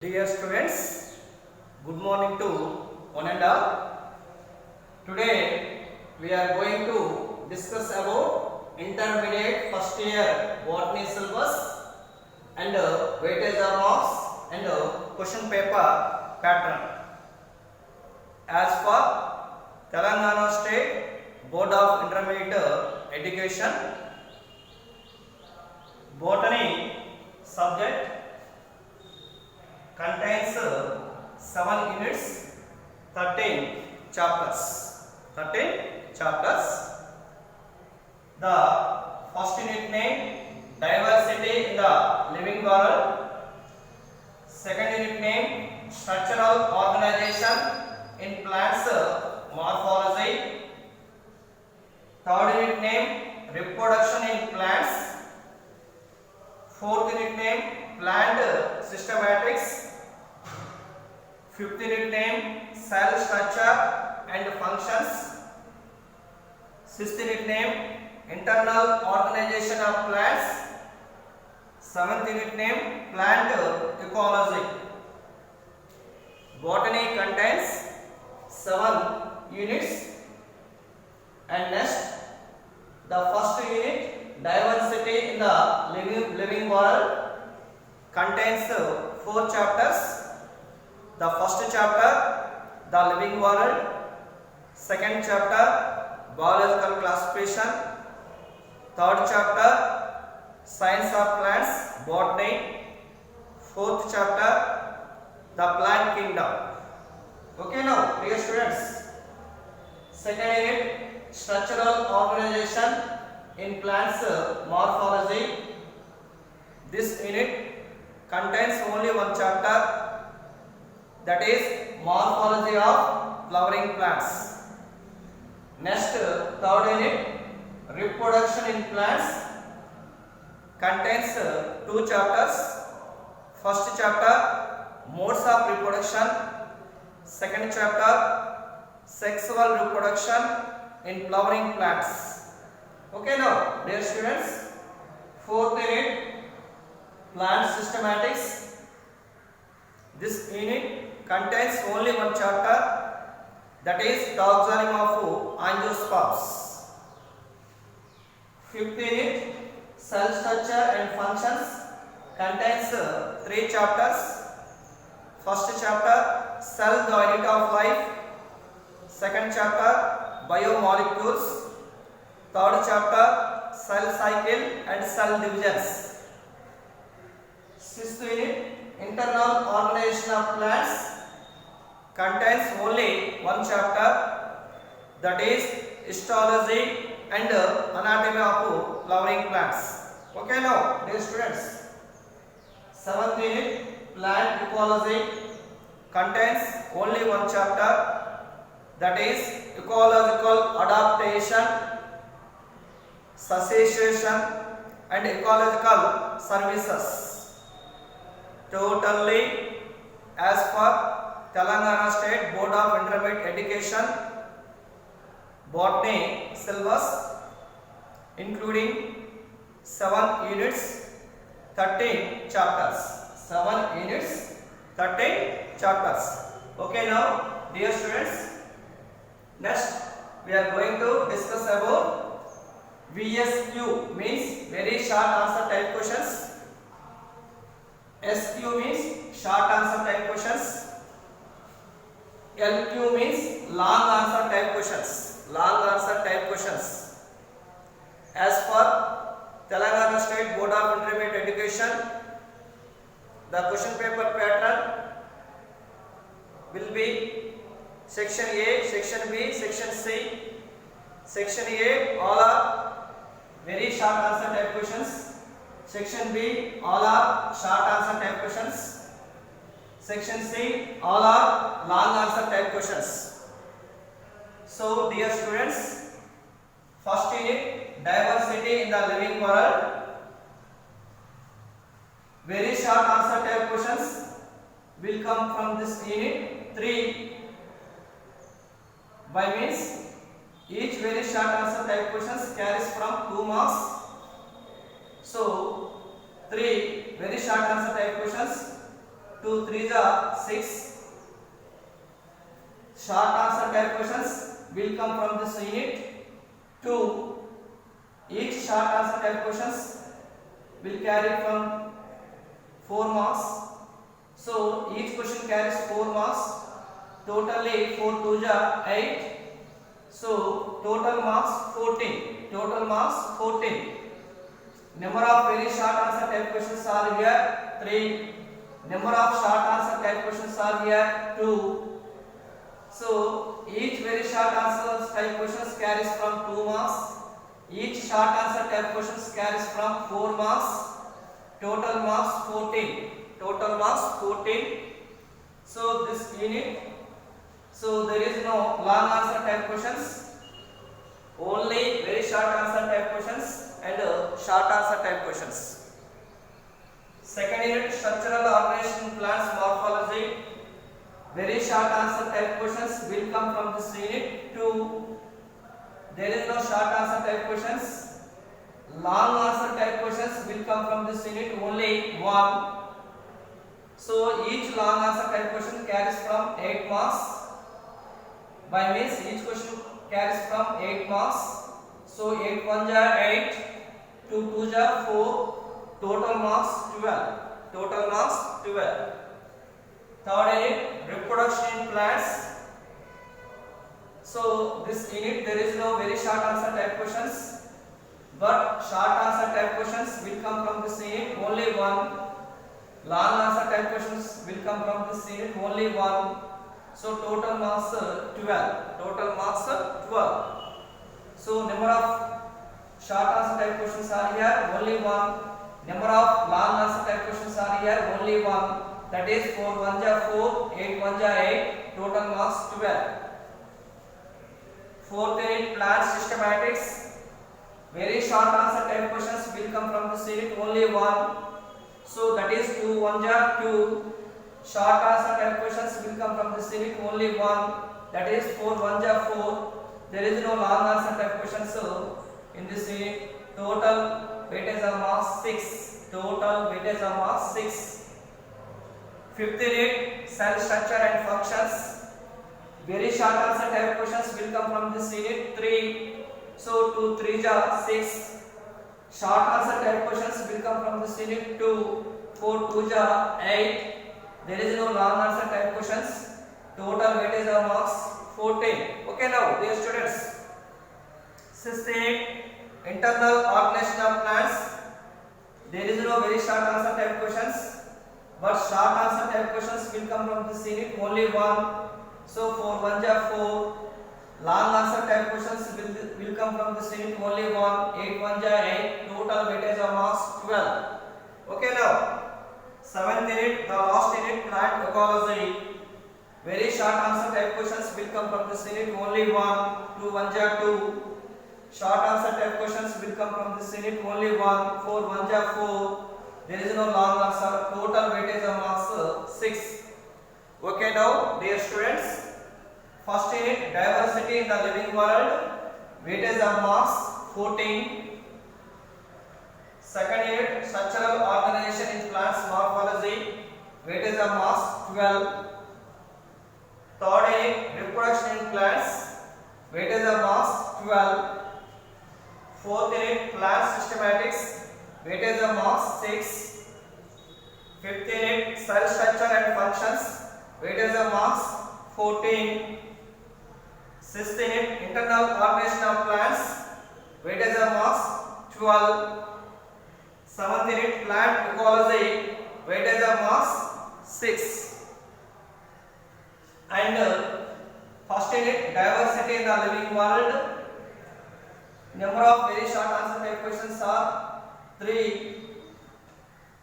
Dear students, good morning to one and all. Today we are going to discuss about intermediate first year botany syllabus and weightage of marks and question paper pattern. As for Telangana State Board of Intermediate Education, botany subject contains 7 units, 13 chapters. 13 chapters. The first unit name diversity in the living world. Second unit name structural organization in plants morphology. Third unit name reproduction in plants. Fourth unit name plant systematics. Fifth unit name cell structure and functions. Sixth unit name internal organization of plants. Seventh unit name plant ecology. Botany contains 7 units, and next the first unit diversity in the living world contains 4 chapters. The first chapter, the living world. Second chapter, biological classification. Third chapter, science of plants, botany. Fourth chapter, the plant kingdom. Okay, now, dear students. Second unit, structural organization in plants morphology. This unit contains only one chapter, that is morphology of flowering plants. Next, third unit reproduction in plants contains 2 chapters. First chapter modes of reproduction. Second chapter sexual reproduction in flowering plants. Okay, now dear students, fourth unit plant systematics. This unit contains only one chapter, that is taxonomy of angiosperms. Fifth unit cell structure and functions contains 3 chapters. First chapter cell, the unit of life. Second chapter biomolecules. Third chapter cell cycle and cell divisions. Sixth unit internal organization of plants contains only one chapter, that is histology and anatomy of flowering plants. Okay, now dear students, seventh unit plant ecology contains only one chapter, that is ecological adaptation, succession and ecological services. Totally, as per Telangana State Board of Intermediate Education, botany syllabus including 7 units, 13 chapters. 7 units, 13 chapters. Okay, now dear students, next we are going to discuss about VSQ, means very short answer type questions. SQ means short answer type questions. LQ means long answer type questions. Long answer type questions. As for Telangana State Board of Intermediate Education, the question paper pattern will be section A, section B, section C. Section A, all are very short answer type questions. Section B, all are short answer type questions. Section C, all are long answer type questions. So, dear students, first unit diversity in the living world, very short answer type questions will come from this unit. 3 by means each very short answer type questions carries from 2 marks. So 3 very short answer type questions 2 3 are 6. Short answer type questions will come from this unit. 2. Each short answer type questions will carry from 4 marks. So each question carries 4 marks. Totally 4 2 are 8. So total marks 14. Total marks 14. Number of very short answer type questions are here 3. Number of short answer type questions are here 2. So each very short answer type questions carries from 2 marks. Each short answer type questions carries from 4 marks. Total marks 14. Total marks 14. So this unit. So there is no long answer type questions. Only very short answer type questions and short answer type questions. Second unit, structural organization plants morphology. Very short answer type questions will come from this unit. 2. There is no short answer type questions. Long answer type questions will come from this unit. Only 1. So each long answer type question carries from 8 marks. By means each question carries from 8 marks. So 8 1 are 8, 2 2 are 4. Total marks 12. Total marks 12. Third unit, reproduction in plants. So this unit there is no very short answer type questions, but short answer type questions will come from this unit. Only 1. Long answer type questions will come from this unit. Only 1. So total marks 12. Total marks 12. So number of short answer type questions are here. Only 1. Number of long answer type questions are here. Only 1. That is 4 1 are 4, 8 1 are 8. Total marks 12. Fourth unit, plant systematics. Very short answer type questions will come from this unit. Only 1. So that is 2 1 are 2. Short answer type questions will come from this unit. Only 1. That is 4 1 are 4. There is no long answer type questions. So in this unit, total weightage of marks 6. Total weightage of marks 6. Fifth unit, cell structure and functions. Very short answer type questions will come from this unit. 3. So 2 3 are 6. Short answer type questions will come from this unit. 2. 4 2 are 8. There is no long answer type questions. Total weightage of marks 14. Okay, now dear students, sixth unit, internal organization of plants. There is no very short answer type questions, but short answer type questions will come from this unit. Only 1. So 4 1 are 4. Long answer type questions will come from this unit. Only 1. 8 1 are 8. Total weightage of marks 12. Okay, now seventh unit, the last unit, plant ecology. Very short answer type questions will come from this unit. Only 1. 2 1 are 2. Short answer type questions will come from this unit. Only 1. 4 1 are 4. There is no long answer. Total weightage of marks 6. Okay, now dear students, first unit, diversity in the living world. Weightage of marks 14. Second unit, structural organization in plants morphology. Weightage of marks 12. Third unit, reproduction in plants. Weightage of marks 12. Fourth unit, plant systematics. Weightage of marks 6. Fifth unit, cell structure and functions. Weightage of marks 14. Sixth unit, internal organization of plants. Weightage of marks 12. Seventh unit, plant ecology. Weightage of marks 6. And first unit, diversity in the living world. Number of very short answer type questions are 3.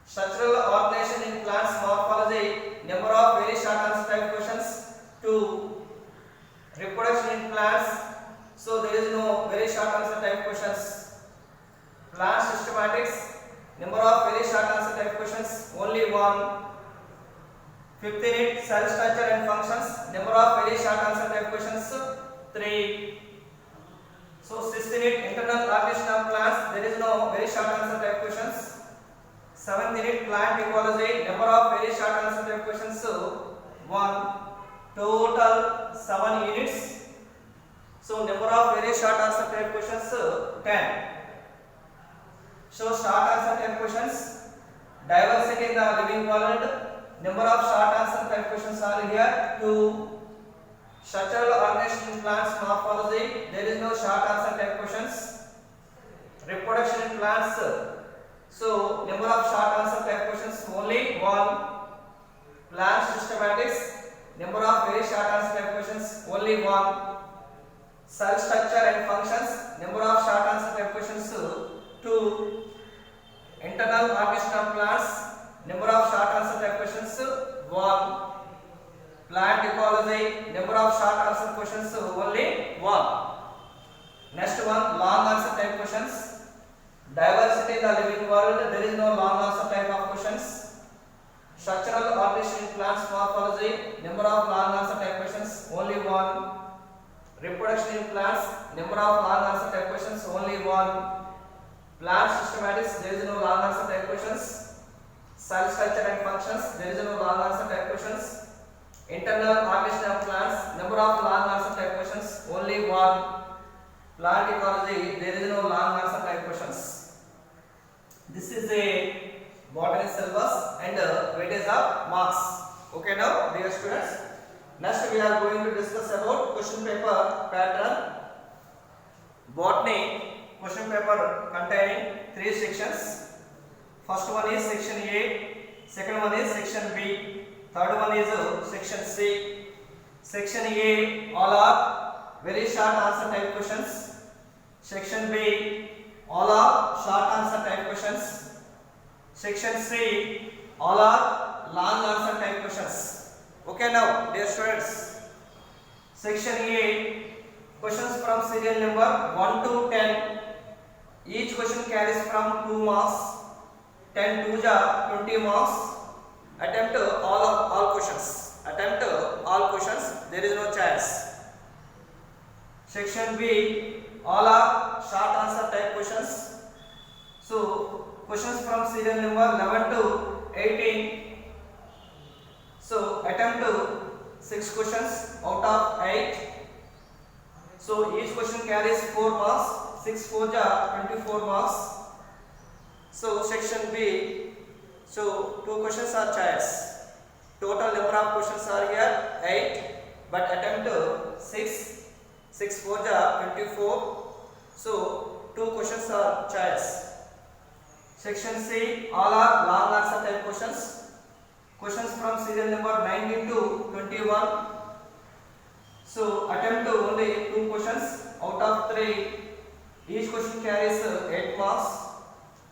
Structural organization in plants morphology. Number of very short answer type questions 2. Reproduction in plants. So there is no very short answer type questions. Plant systematics. Number of very short answer type questions only 1. Fifth unit, cell structure and functions. Number of very short answer type questions 3. So sixth unit, internal organization of plants. There is no very short answer type questions. 7th unit plant ecology, number of very short answer type questions 1, total 7 units. So number of very short answer type questions 10. So short answer type questions, diversity in the living world, number of short answer type questions are here 2. Structural organization in plants morphology, there is no short answer type questions. Reproduction in plants, so number of short answer type questions only 1. Plant systematics, number of very short answer type questions only 1. Cell structure and functions, number of short answer type questions 2. Internal organization of plants, number of short answer type questions 1. Plant ecology, number of short answer questions only 1. Next one, long answer type questions. Diversity in the living world, there is no long answer type of questions. Structural organization in plants morphology, number of long answer type questions only 1. Reproduction in plants, number of long answer type questions only 1. Plant systematics, there is no long answer type questions. Cell structure and functions, there is no long answer type questions. Internal organization of plants, number of long answer type questions only 1. Plant ecology, there is no long answer type questions. This is a botany syllabus and weightage of marks. Okay, now dear students, next we are going to discuss about question paper pattern. Botany question paper containing 3 sections. First one is section A, second one is section B, third one is section C. Section A, all are very short answer type questions. Section B, all are short answer type questions. Section C, all are long answer type questions. Okay, now dear students, section A, questions from serial number 1 to 10. Each question carries from 2 marks. 10 2s are 20 marks. Attempt all questions. Attempt all questions. There is no choice. Section B, all are short answer type questions. So questions from serial number 11 to 18. So attempt 6 questions out of 8. So each question carries 4 marks. 6 4s are 24 marks. So section B, so 2 questions are choice. Total number of questions are here 8, but attempt 6. 6 4s are 24. So 2 questions are choice. Section C, all are long answer type questions. Questions from serial number 19 to 21. So attempt only 2 questions out of 3. Each question carries 8 marks.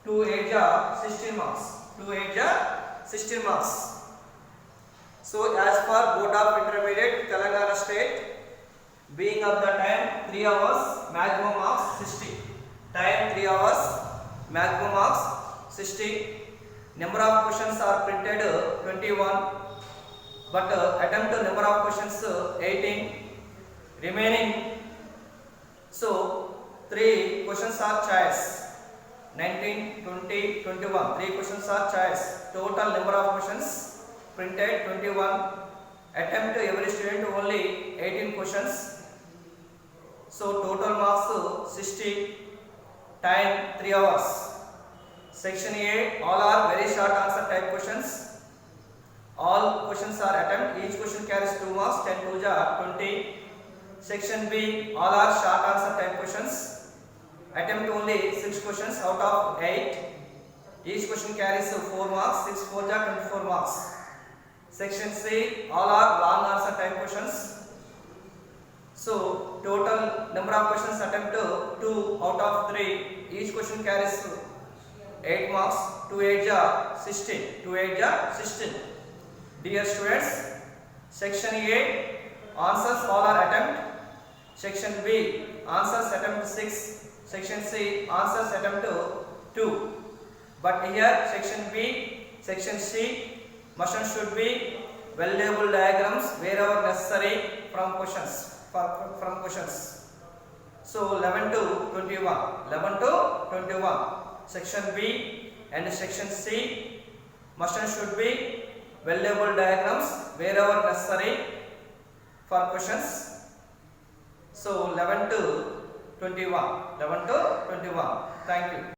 2 8s are 16 marks. 2 8s are 16 marks. So as per Board of Intermediate Telangana State, being of the time 3 hours, maximum marks 60. Time 3 hours, maximum marks 60. Number of questions are printed 21, but attempt number of questions 18. Remaining, so 3 questions are choice. 19, 20, 21. 3 questions are choice. Total number of questions printed 21. Attempt every student only 18 questions. So total marks 60. Time 3 hours. Section A, all are very short answer type questions. All questions are attempt. Each question carries 2 marks. 10 2s are 20. Section B, all are short answer type questions. Attempt only 6 questions out of 8. Each question carries 4 marks. 6 4s are 24 marks. Section C, all are long answer type questions. So total number of questions attempt 2 out of 3. Each question carries 8 marks. 2 8s are 16. 2 8s are 16. Dear students, section A, answers all are attempt. Section B, answers attempt 6. Section C, answers attempt 2. But here section B, section C, must and should be well-labeled diagrams wherever necessary from questions. From questions. So 11 to 21. 11 to 21. Section B, and section C must and should be well-labeled diagrams wherever necessary for questions. So 11 to 21. Thank you.